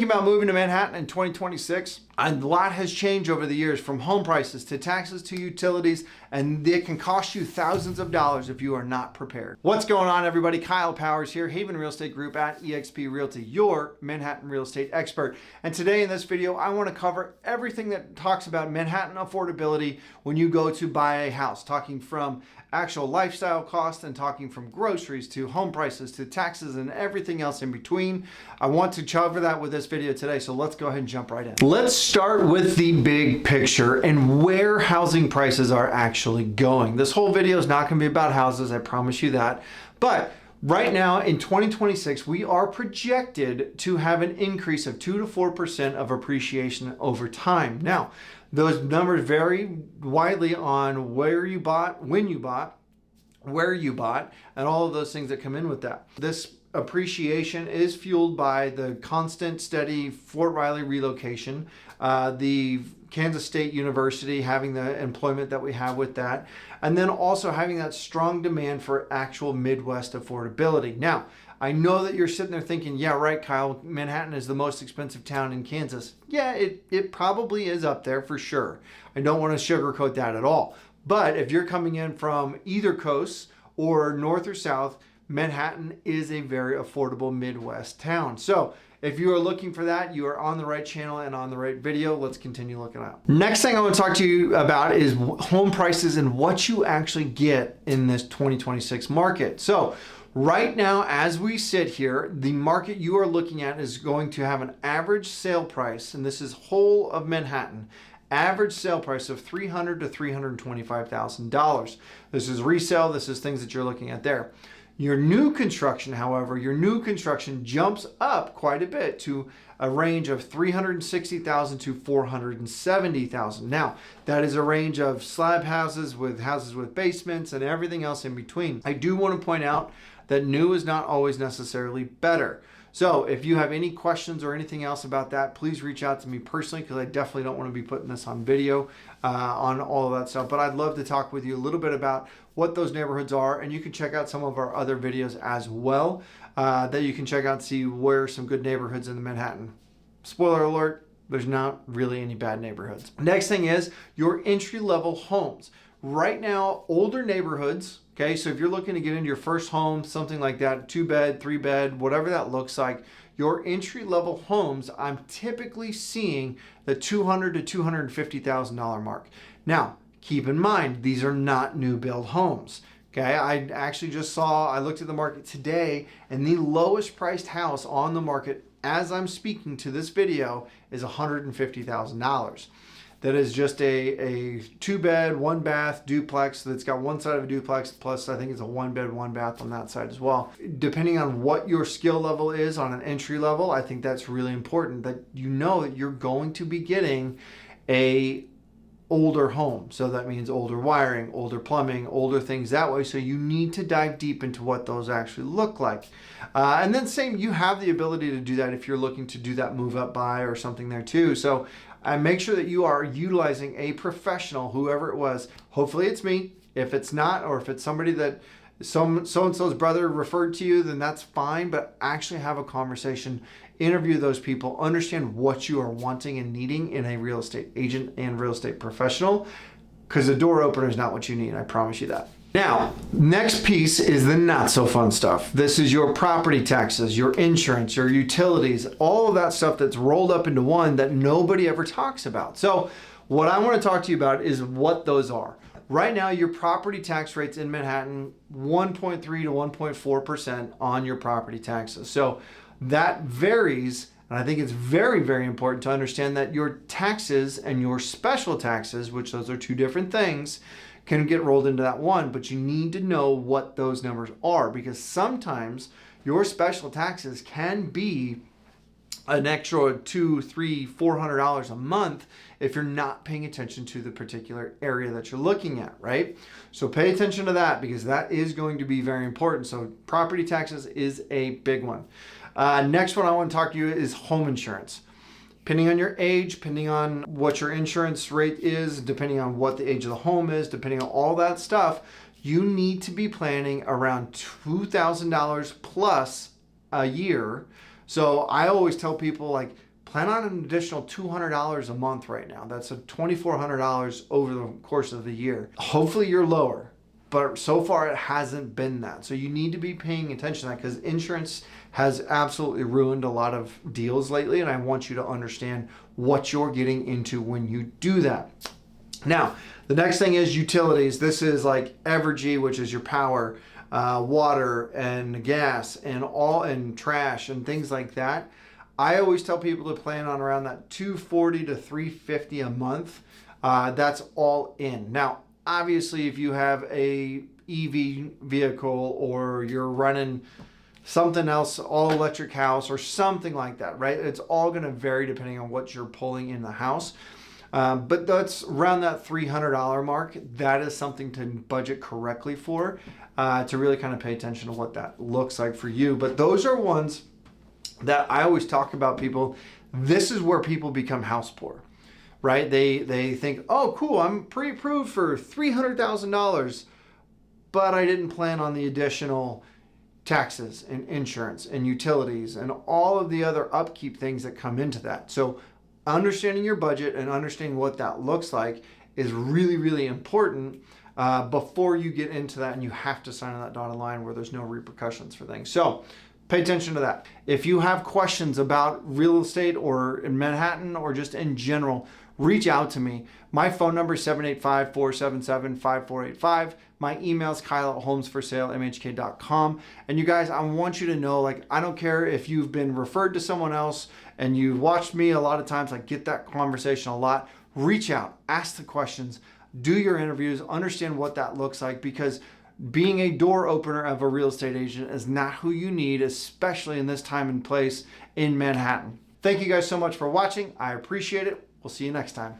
thinking about moving to Manhattan in 2026, a lot has changed over the years, from home prices to taxes to utilities, and it can cost you thousands of dollars if you are not prepared. What's going on, everybody? Kyle Powers here, Haven Real Estate Group at eXp Realty, your Manhattan real estate expert. And today in this video, I want to cover everything that talks about Manhattan affordability when you go to buy a house, talking from actual lifestyle costs and talking from groceries to home prices to taxes and everything else in between. I want to cover that with this video today, so let's go ahead and jump right in. Let's start with the big picture and where housing prices are actually going. This whole video is not going to be about houses, I promise you that, but right now in 2026, we are projected to have an increase of 2 to 4% of appreciation over time. Now, those numbers vary widely on where you bought, when you bought, where you bought, and all of those things that come in with that. This appreciation is fueled by the constant, steady Fort Riley relocation, the Kansas State University having the employment that we have with that, and then also having that strong demand for actual Midwest affordability. Now, I know that you're sitting there thinking, yeah, right, Kyle, Manhattan is the most expensive town in Kansas. Yeah, it probably is up there for sure. I don't want to sugarcoat that at all. But if you're coming in from either coast or north or south, Manhattan is a very affordable Midwest town. So if you are looking for that, you are on the right channel and on the right video. Let's continue looking out. Next thing I want to talk to you about is home prices and what you actually get in this 2026 market. So right now, as we sit here, the market you are looking at is going to have an average sale price, and this is whole of Manhattan, average sale price of $300,000 to $325,000. This is resale. This is things that you're looking at there. Your new construction, however, jumps up quite a bit to a range of $360,000 to $470,000. Now, that is a range of slab houses with basements and everything else in between. I do want to point out that new is not always necessarily better. So if you have any questions or anything else about that, please reach out to me personally, because I definitely don't want to be putting this on video on all of that stuff. But I'd love to talk with you a little bit about what those neighborhoods are, and you can check out some of our other videos as well that you can check out and see where some good neighborhoods in the Manhattan. Spoiler alert, there's not really any bad neighborhoods. Next thing is your entry-level homes. Right now, older neighborhoods, okay, so if you're looking to get into your first home, something like that, 2-bed, 3-bed, whatever that looks like, your entry-level homes, I'm typically seeing the $200,000 to $250,000 mark. Now, keep in mind, these are not new build homes. Okay, I actually I looked at the market today, and the lowest priced house on the market as I'm speaking to this video is $150,000. That is just a 2-bed, 1-bath duplex that's got one side of a duplex, plus I think it's a 1-bed, 1-bath on that side as well. Depending on what your skill level is on an entry level, I think that's really important, that you know that you're going to be getting a older home. So that means older wiring, older plumbing, older things that way. So you need to dive deep into what those actually look like. And then same, you have the ability to do that if you're looking to do that move up buy or something there too. So make sure that you are utilizing a professional, whoever it was. Hopefully it's me. If it's not, or if it's somebody that so-and-so's brother referred to you, then that's fine, but actually have a conversation, interview those people, understand what you are wanting and needing in a real estate agent and real estate professional, because the door opener is not what you need, I promise you that. Now, next piece is the not so fun stuff. This is your property taxes, your insurance, your utilities, all of that stuff that's rolled up into one that nobody ever talks about. So what I want to talk to you about is what those are. Right now, your property tax rates in Manhattan, 1.3 to 1.4% on your property taxes. So that varies, and I think it's very, very important to understand that your taxes and your special taxes, which those are two different things, can get rolled into that one, but you need to know what those numbers are, because sometimes your special taxes can be an extra $200, $300, $400 a month if you're not paying attention to the particular area that you're looking at, right? So pay attention to that, because that is going to be very important. So property taxes is a big one. Next one I want to talk to you is home insurance. Depending on your age, depending on what your insurance rate is, depending on what the age of the home is, depending on all that stuff, you need to be planning around $2,000 plus a year. So I always tell people, like, plan on an additional $200 a month right now. That's a $2,400 over the course of the year. Hopefully you're lower, but so far it hasn't been that. So you need to be paying attention to that because insurance has absolutely ruined a lot of deals lately, and I want you to understand what you're getting into when you do that. Now, the next thing is utilities. This is like Evergy, which is your power, water and gas and trash and things like that. I always tell people to plan on around that $240 to $350 a month. That's all in. Now, obviously, if you have a EV vehicle or you're running something else, all electric house or something like that, right? It's all going to vary depending on what you're pulling in the house. But that's around that $300 mark. That is something to budget correctly for, to really kind of pay attention to what that looks like for you. But those are ones that I always talk about people. This is where people become house poor, right? They think, oh, cool, I'm pre-approved for $300,000, but I didn't plan on the additional taxes and insurance and utilities and all of the other upkeep things that come into that. So understanding your budget and understanding what that looks like is really, really important before you get into that and you have to sign on that dotted line where there's no repercussions for things. So pay attention to that. If you have questions about real estate or in Manhattan or just in general, reach out to me. My phone number is 785-477-5485. My email is kyle@homesforsalemhk.com. And you guys, I want you to know, like, I don't care if you've been referred to someone else and you've watched me a lot of times. I get that conversation a lot. Reach out, ask the questions, do your interviews, understand what that looks like, because being a door opener of a real estate agent is not who you need, especially in this time and place in Manhattan. Thank you guys so much for watching. I appreciate it. We'll see you next time.